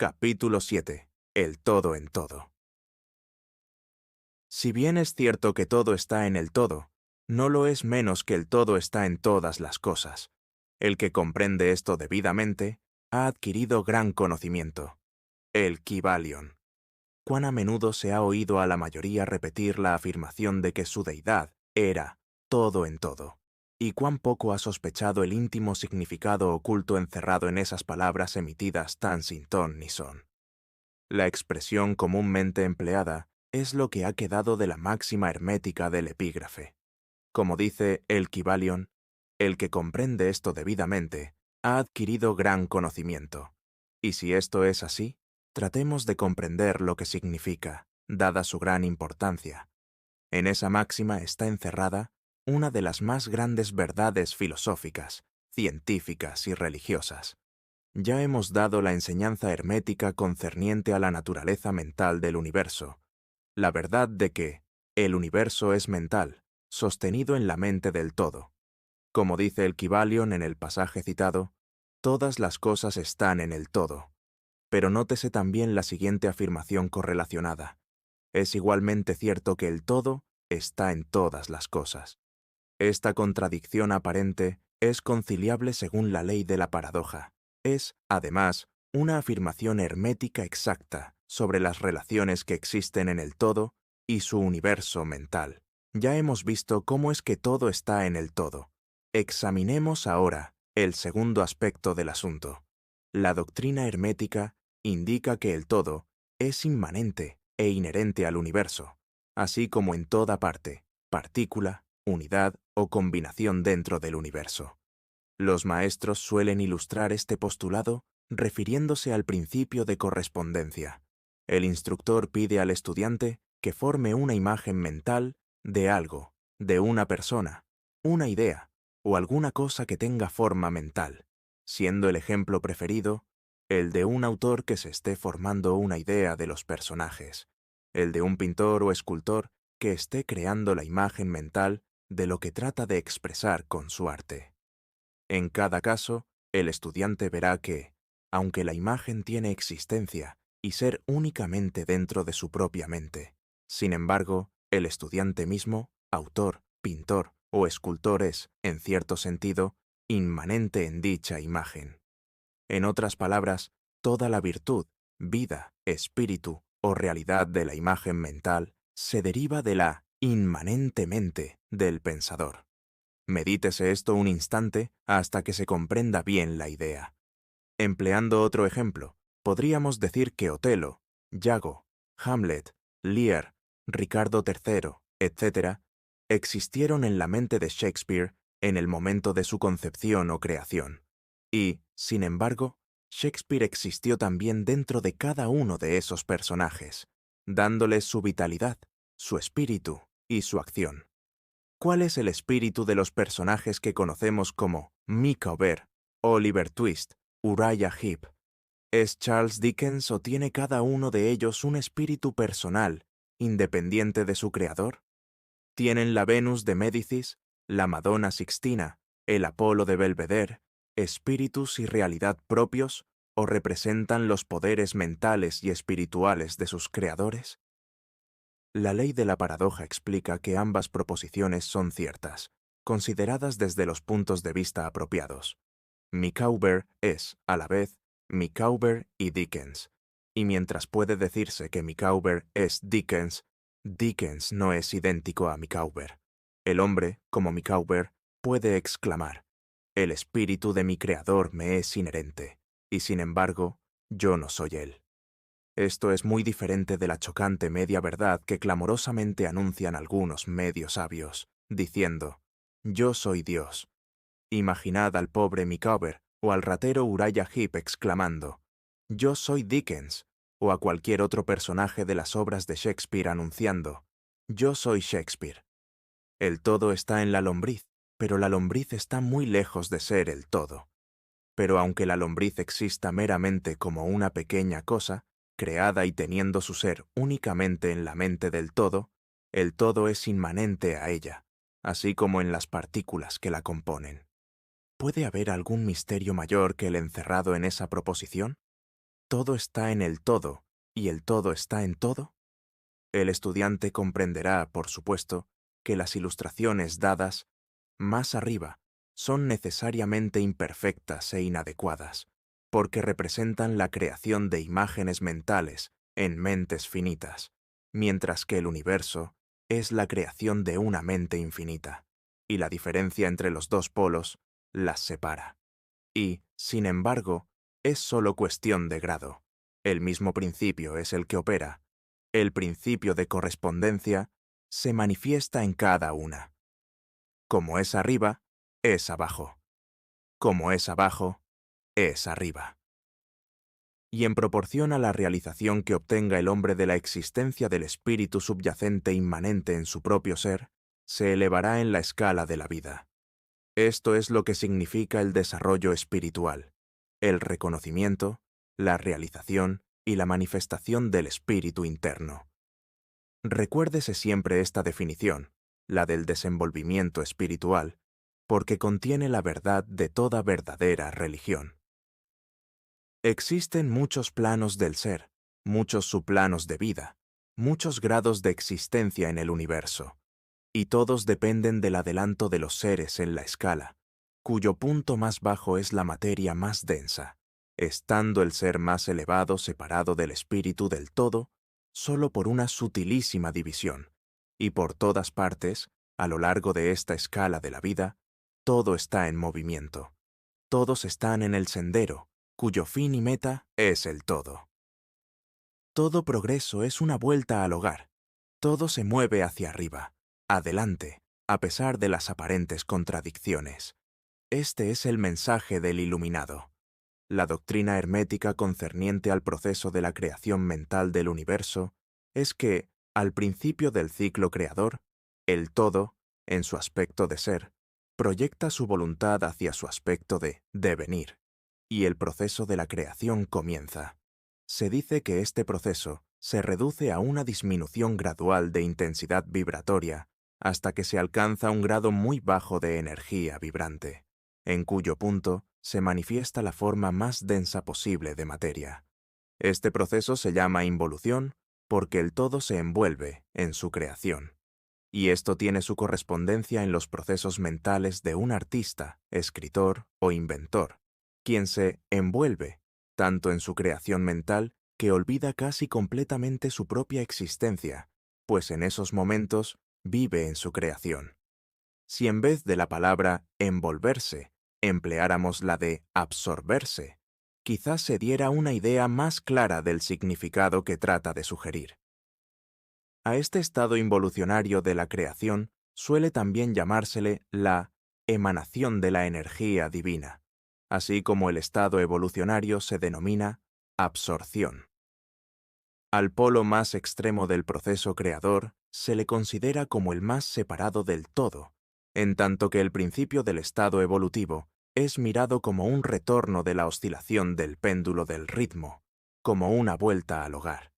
Capítulo 7. El todo en todo. Si bien es cierto que todo está en el todo, no lo es menos que el todo está en todas las cosas. El que comprende esto debidamente ha adquirido gran conocimiento. El Kybalion. Cuán a menudo se ha oído a la mayoría repetir la afirmación de que su deidad era todo en todo, y cuán poco ha sospechado el íntimo significado oculto encerrado en esas palabras emitidas tan sin ton ni son. La expresión comúnmente empleada es lo que ha quedado de la máxima hermética del epígrafe. Como dice el Kybalion, el que comprende esto debidamente ha adquirido gran conocimiento. Y si esto es así, tratemos de comprender lo que significa, dada su gran importancia. En esa máxima está encerrada una de las más grandes verdades filosóficas, científicas y religiosas. Ya hemos dado la enseñanza hermética concerniente a la naturaleza mental del universo, la verdad de que el universo es mental, sostenido en la mente del todo. Como dice el Kybalion en el pasaje citado, todas las cosas están en el todo. Pero nótese también la siguiente afirmación correlacionada. Es igualmente cierto que el todo está en todas las cosas. Esta contradicción aparente es conciliable según la ley de la paradoja. Es, además, una afirmación hermética exacta sobre las relaciones que existen en el todo y su universo mental. Ya hemos visto cómo es que todo está en el todo. Examinemos ahora el segundo aspecto del asunto. La doctrina hermética indica que el todo es inmanente e inherente al universo, así como en toda parte, partícula, unidad o combinación dentro del universo. Los maestros suelen ilustrar este postulado refiriéndose al principio de correspondencia. El instructor pide al estudiante que forme una imagen mental de algo, de una persona, una idea o alguna cosa que tenga forma mental, siendo el ejemplo preferido el de un autor que se esté formando una idea de los personajes, el de un pintor o escultor que esté creando la imagen mental de lo que trata de expresar con su arte. En cada caso, el estudiante verá que, aunque la imagen tiene existencia y ser únicamente dentro de su propia mente, sin embargo, el estudiante mismo, autor, pintor o escultor es, en cierto sentido, inmanente en dicha imagen. En otras palabras, toda la virtud, vida, espíritu o realidad de la imagen mental se deriva de la inmanente mente del pensador. Medítese esto un instante hasta que se comprenda bien la idea. Empleando otro ejemplo, podríamos decir que Otelo, Yago, Hamlet, Lear, Ricardo III, etc., existieron en la mente de Shakespeare en el momento de su concepción o creación. Y, sin embargo, Shakespeare existió también dentro de cada uno de esos personajes, dándoles su vitalidad, su espíritu y su acción. ¿Cuál es el espíritu de los personajes que conocemos como Micawber, Oliver Twist, Uriah Heep? ¿Es Charles Dickens o tiene cada uno de ellos un espíritu personal, independiente de su creador? ¿Tienen la Venus de Médicis, la Madonna Sixtina, el Apolo de Belvedere, espíritus y realidad propios o representan los poderes mentales y espirituales de sus creadores? La ley de la paradoja explica que ambas proposiciones son ciertas, consideradas desde los puntos de vista apropiados. Micawber es, a la vez, Micawber y Dickens, y mientras puede decirse que Micawber es Dickens, Dickens no es idéntico a Micawber. El hombre, como Micawber, puede exclamar: «El espíritu de mi creador me es inherente, y sin embargo, yo no soy él». Esto es muy diferente de la chocante media verdad que clamorosamente anuncian algunos medios sabios, diciendo: «Yo soy Dios». Imaginad al pobre Micawber o al ratero Uriah Heep exclamando: «Yo soy Dickens», o a cualquier otro personaje de las obras de Shakespeare anunciando: «Yo soy Shakespeare». El todo está en la lombriz, pero la lombriz está muy lejos de ser el todo. Pero aunque la lombriz exista meramente como una pequeña cosa, creada y teniendo su ser únicamente en la mente del todo, el todo es inmanente a ella, así como en las partículas que la componen. ¿Puede haber algún misterio mayor que el encerrado en esa proposición? todo está en el todo y el todo está en todo? El estudiante comprenderá, por supuesto, que las ilustraciones dadas más arriba son necesariamente imperfectas e inadecuadas, porque representan la creación de imágenes mentales en mentes finitas, mientras que el universo es la creación de una mente infinita, y la diferencia entre los dos polos las separa. Y, sin embargo, es solo cuestión de grado. El mismo principio es el que opera. El principio de correspondencia se manifiesta en cada una. Como es arriba, es abajo. Como es abajo, es arriba. Y en proporción a la realización que obtenga el hombre de la existencia del espíritu subyacente inmanente en su propio ser, se elevará en la escala de la vida. Esto es lo que significa el desarrollo espiritual, el reconocimiento, la realización y la manifestación del espíritu interno. Recuérdese siempre esta definición, la del desenvolvimiento espiritual, porque contiene la verdad de toda verdadera religión. Existen muchos planos del ser, muchos subplanos de vida, muchos grados de existencia en el universo, y todos dependen del adelanto de los seres en la escala, cuyo punto más bajo es la materia más densa, estando el ser más elevado separado del espíritu del todo, solo por una sutilísima división, y por todas partes, a lo largo de esta escala de la vida, todo está en movimiento. Todos están en el sendero, cuyo fin y meta es el todo. Todo progreso es una vuelta al hogar. Todo se mueve hacia arriba, adelante, a pesar de las aparentes contradicciones. Este es el mensaje del iluminado. La doctrina hermética concerniente al proceso de la creación mental del universo es que, al principio del ciclo creador, el todo, en su aspecto de ser, proyecta su voluntad hacia su aspecto de devenir, y el proceso de la creación comienza. Se dice que este proceso se reduce a una disminución gradual de intensidad vibratoria hasta que se alcanza un grado muy bajo de energía vibrante, en cuyo punto se manifiesta la forma más densa posible de materia. Este proceso se llama involución porque el todo se envuelve en su creación. Y esto tiene su correspondencia en los procesos mentales de un artista, escritor o inventor, quien se envuelve tanto en su creación mental que olvida casi completamente su propia existencia, pues en esos momentos vive en su creación. Si en vez de la palabra envolverse empleáramos la de absorberse, quizás se diera una idea más clara del significado que trata de sugerir. A este estado involucionario de la creación suele también llamársele la emanación de la energía divina, así como el estado evolucionario se denomina absorción. Al polo más extremo del proceso creador se le considera como el más separado del todo, en tanto que el principio del estado evolutivo es mirado como un retorno de la oscilación del péndulo del ritmo, como una vuelta al hogar.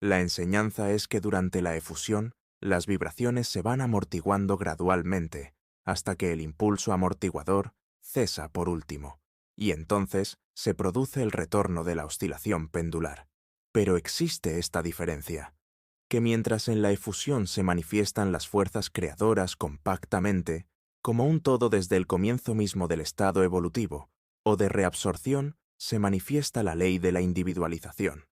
La enseñanza es que durante la efusión, las vibraciones se van amortiguando gradualmente, hasta que el impulso amortiguador cesa por último, y entonces se produce el retorno de la oscilación pendular. Pero existe esta diferencia, que mientras en la efusión se manifiestan las fuerzas creadoras compactamente, como un todo desde el comienzo mismo del estado evolutivo, o de reabsorción, se manifiesta la ley de la individualización.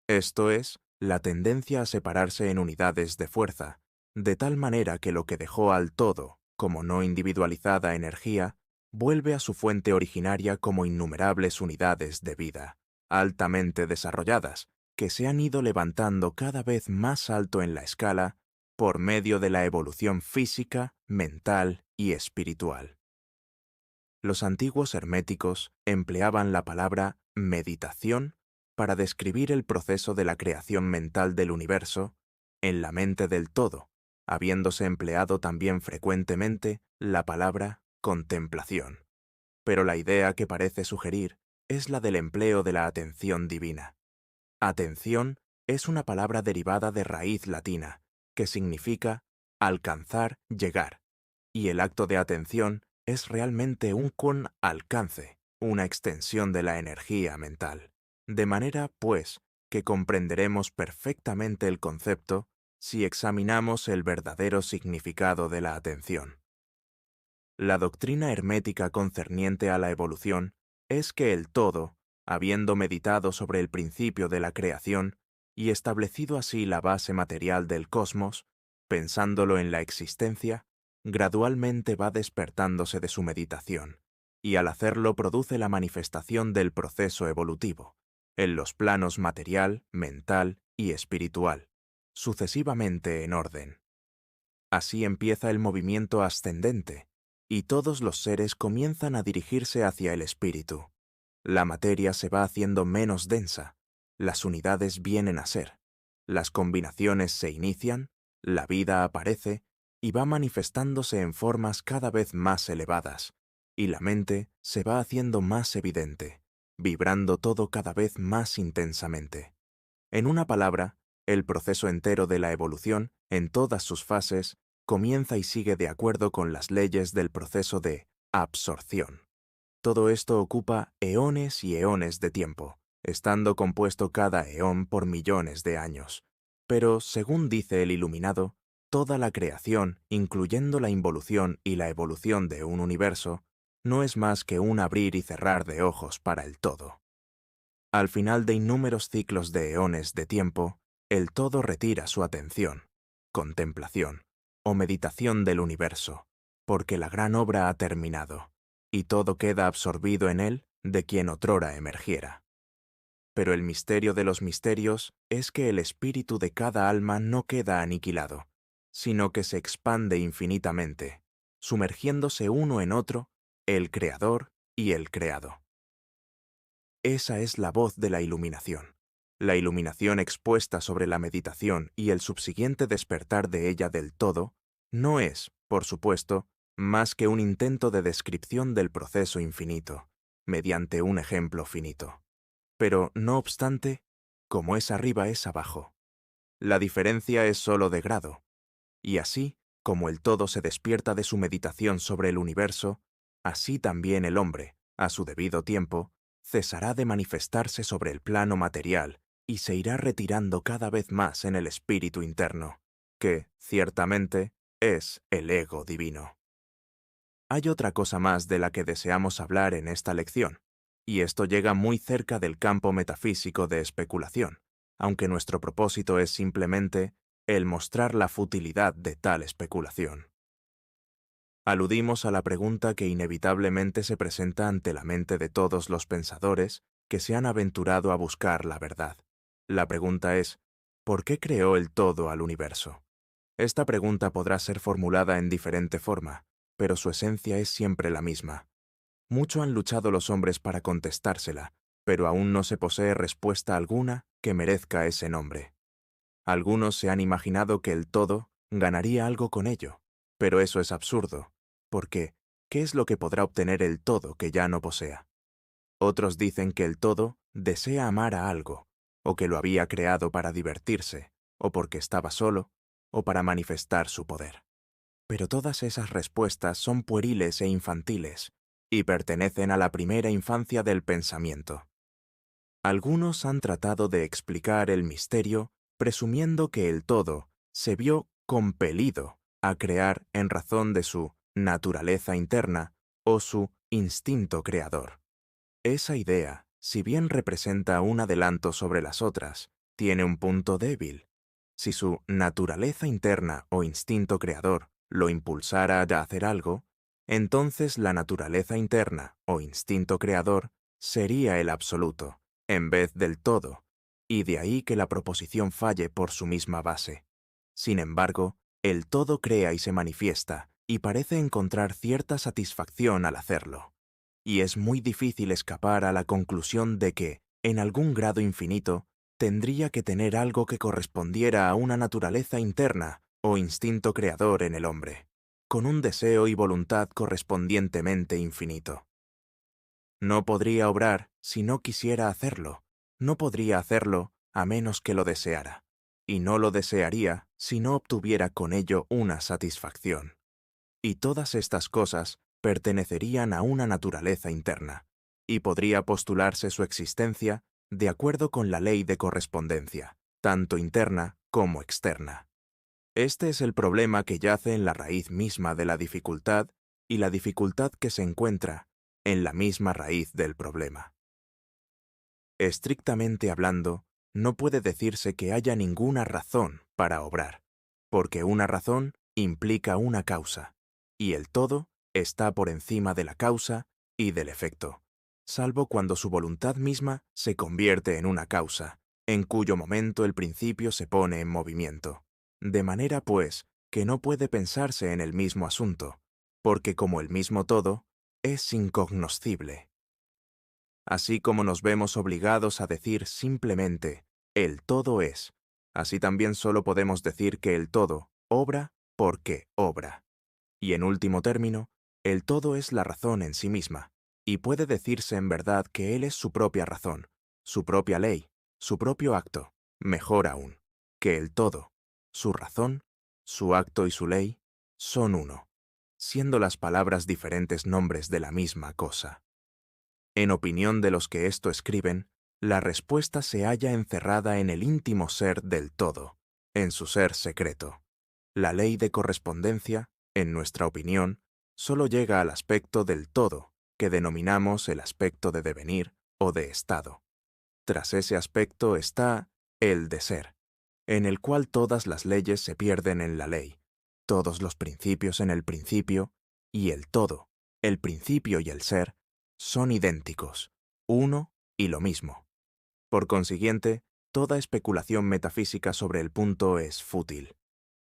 Esto es, la tendencia a separarse en unidades de fuerza, de tal manera que lo que dejó al todo, como no individualizada energía, vuelve a su fuente originaria como innumerables unidades de vida, altamente desarrolladas, que se han ido levantando cada vez más alto en la escala por medio de la evolución física, mental y espiritual. Los antiguos herméticos empleaban la palabra meditación para describir el proceso de la creación mental del universo en la mente del todo, habiéndose empleado también frecuentemente la palabra contemplación. Pero la idea que parece sugerir es la del empleo de la atención divina. Atención es una palabra derivada de raíz latina, que significa alcanzar, llegar, y el acto de atención es realmente un con alcance, una extensión de la energía mental. De manera, pues, que comprenderemos perfectamente el concepto si examinamos el verdadero significado de la atención. La doctrina hermética concerniente a la evolución es que el todo, habiendo meditado sobre el principio de la creación y establecido así la base material del cosmos, pensándolo en la existencia, gradualmente va despertándose de su meditación, y al hacerlo produce la manifestación del proceso evolutivo, en los planos material, mental y espiritual, sucesivamente en orden. Así empieza el movimiento ascendente, y todos los seres comienzan a dirigirse hacia el espíritu. La materia se va haciendo menos densa, las unidades vienen a ser, las combinaciones se inician, la vida aparece y va manifestándose en formas cada vez más elevadas, y la mente se va haciendo más evidente, vibrando todo cada vez más intensamente. En una palabra, el proceso entero de la evolución, en todas sus fases, comienza y sigue de acuerdo con las leyes del proceso de absorción. Todo esto ocupa eones y eones de tiempo, estando compuesto cada eón por millones de años. Pero, según dice el iluminado, toda la creación, incluyendo la involución y la evolución de un universo, no es más que un abrir y cerrar de ojos para el todo. Al final de innúmeros ciclos de eones de tiempo, el todo retira su atención, contemplación o meditación del universo, porque la gran obra ha terminado, y todo queda absorbido en él de quien otrora emergiera. Pero el misterio de los misterios es que el espíritu de cada alma no queda aniquilado, sino que se expande infinitamente, sumergiéndose uno en otro, el creador y el creado. Esa es la voz de la iluminación. La iluminación expuesta sobre la meditación y el subsiguiente despertar de ella del todo no es, por supuesto, más que un intento de descripción del proceso infinito, mediante un ejemplo finito. Pero, no obstante, como es arriba es abajo. La diferencia es sólo de grado. Y así, como el todo se despierta de su meditación sobre el universo, así también el hombre, a su debido tiempo, cesará de manifestarse sobre el plano material y se irá retirando cada vez más en el espíritu interno, que, ciertamente, es el ego divino. Hay otra cosa más de la que deseamos hablar en esta lección, y esto llega muy cerca del campo metafísico de especulación, aunque nuestro propósito es simplemente el mostrar la futilidad de tal especulación. Aludimos a la pregunta que inevitablemente se presenta ante la mente de todos los pensadores que se han aventurado a buscar la verdad. La pregunta es, ¿por qué creó el todo al universo? Esta pregunta podrá ser formulada en diferente forma, pero su esencia es siempre la misma. Mucho han luchado los hombres para contestársela, pero aún no se posee respuesta alguna que merezca ese nombre. Algunos se han imaginado que el todo ganaría algo con ello, pero eso es absurdo, porque ¿qué es lo que podrá obtener el todo que ya no posea? Otros dicen que el todo desea amar a algo, o que lo había creado para divertirse, o porque estaba solo, o para manifestar su poder. Pero todas esas respuestas son pueriles e infantiles, y pertenecen a la primera infancia del pensamiento. Algunos han tratado de explicar el misterio presumiendo que el todo se vio compelido a crear en razón de su naturaleza interna o su instinto creador. Esa idea, si bien representa un adelanto sobre las otras, tiene un punto débil. Si su naturaleza interna o instinto creador lo impulsara a hacer algo, entonces la naturaleza interna o instinto creador sería el absoluto, en vez del todo, y de ahí que la proposición falle por su misma base. Sin embargo, el todo crea y se manifiesta, y parece encontrar cierta satisfacción al hacerlo. Y es muy difícil escapar a la conclusión de que, en algún grado infinito, tendría que tener algo que correspondiera a una naturaleza interna o instinto creador en el hombre, con un deseo y voluntad correspondientemente infinito. No podría obrar si no quisiera hacerlo, no podría hacerlo a menos que lo deseara, y no lo desearía si no obtuviera con ello una satisfacción. Y todas estas cosas pertenecerían a una naturaleza interna, y podría postularse su existencia de acuerdo con la ley de correspondencia, tanto interna como externa. Este es el problema que yace en la raíz misma de la dificultad y la dificultad que se encuentra en la misma raíz del problema. Estrictamente hablando, no puede decirse que haya ninguna razón para obrar, porque una razón implica una causa, y el todo está por encima de la causa y del efecto, salvo cuando su voluntad misma se convierte en una causa, en cuyo momento el principio se pone en movimiento. De manera, pues, que no puede pensarse en el mismo asunto, porque como el mismo todo, es incognoscible. Así como nos vemos obligados a decir simplemente, el todo es, así también solo podemos decir que el todo obra porque obra. Y en último término, el todo es la razón en sí misma, y puede decirse en verdad que él es su propia razón, su propia ley, su propio acto, mejor aún, que el todo, su razón, su acto y su ley, son uno, siendo las palabras diferentes nombres de la misma cosa. En opinión de los que esto escriben, la respuesta se halla encerrada en el íntimo ser del todo, en su ser secreto. La ley de correspondencia, en nuestra opinión, solo llega al aspecto del todo, que denominamos el aspecto de devenir o de estado. Tras ese aspecto está el de ser, en el cual todas las leyes se pierden en la ley, todos los principios en el principio, y el todo, el principio y el ser, son idénticos, uno y lo mismo. Por consiguiente, toda especulación metafísica sobre el punto es fútil.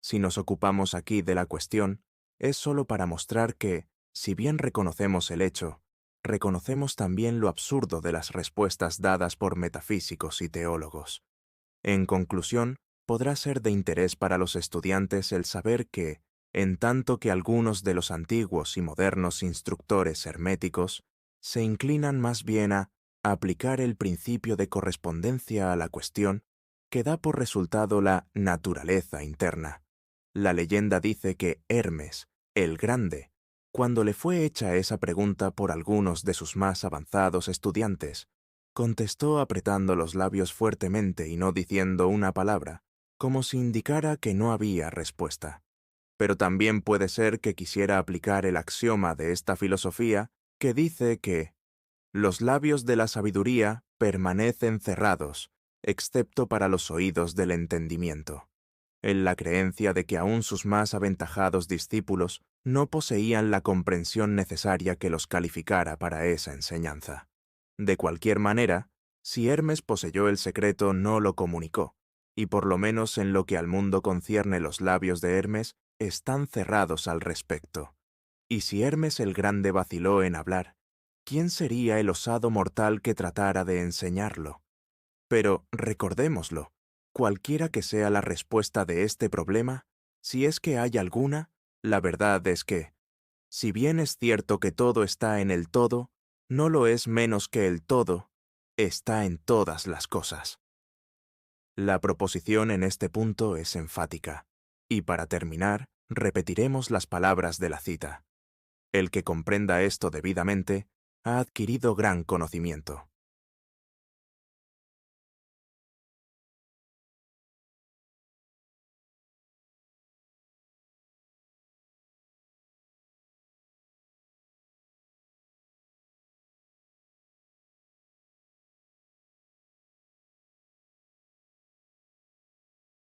Si nos ocupamos aquí de la cuestión, es sólo para mostrar que, si bien reconocemos el hecho, reconocemos también lo absurdo de las respuestas dadas por metafísicos y teólogos. En conclusión, podrá ser de interés para los estudiantes el saber que, en tanto que algunos de los antiguos y modernos instructores herméticos se inclinan más bien a aplicar el principio de correspondencia a la cuestión, que da por resultado la naturaleza interna. La leyenda dice que Hermes, el Grande, cuando le fue hecha esa pregunta por algunos de sus más avanzados estudiantes, contestó apretando los labios fuertemente y no diciendo una palabra, como si indicara que no había respuesta. Pero también puede ser que quisiera aplicar el axioma de esta filosofía que dice que los labios de la sabiduría permanecen cerrados, excepto para los oídos del entendimiento, en la creencia de que aún sus más aventajados discípulos no poseían la comprensión necesaria que los calificara para esa enseñanza. De cualquier manera, si Hermes poseyó el secreto, no lo comunicó, y por lo menos en lo que al mundo concierne los labios de Hermes están cerrados al respecto. Y si Hermes el Grande vaciló en hablar, ¿quién sería el osado mortal que tratara de enseñarlo? Pero recordémoslo, cualquiera que sea la respuesta de este problema, si es que hay alguna, la verdad es que, si bien es cierto que todo está en el todo, no lo es menos que el todo está en todas las cosas. La proposición en este punto es enfática, y para terminar, repetiremos las palabras de la cita. El que comprenda esto debidamente ha adquirido gran conocimiento.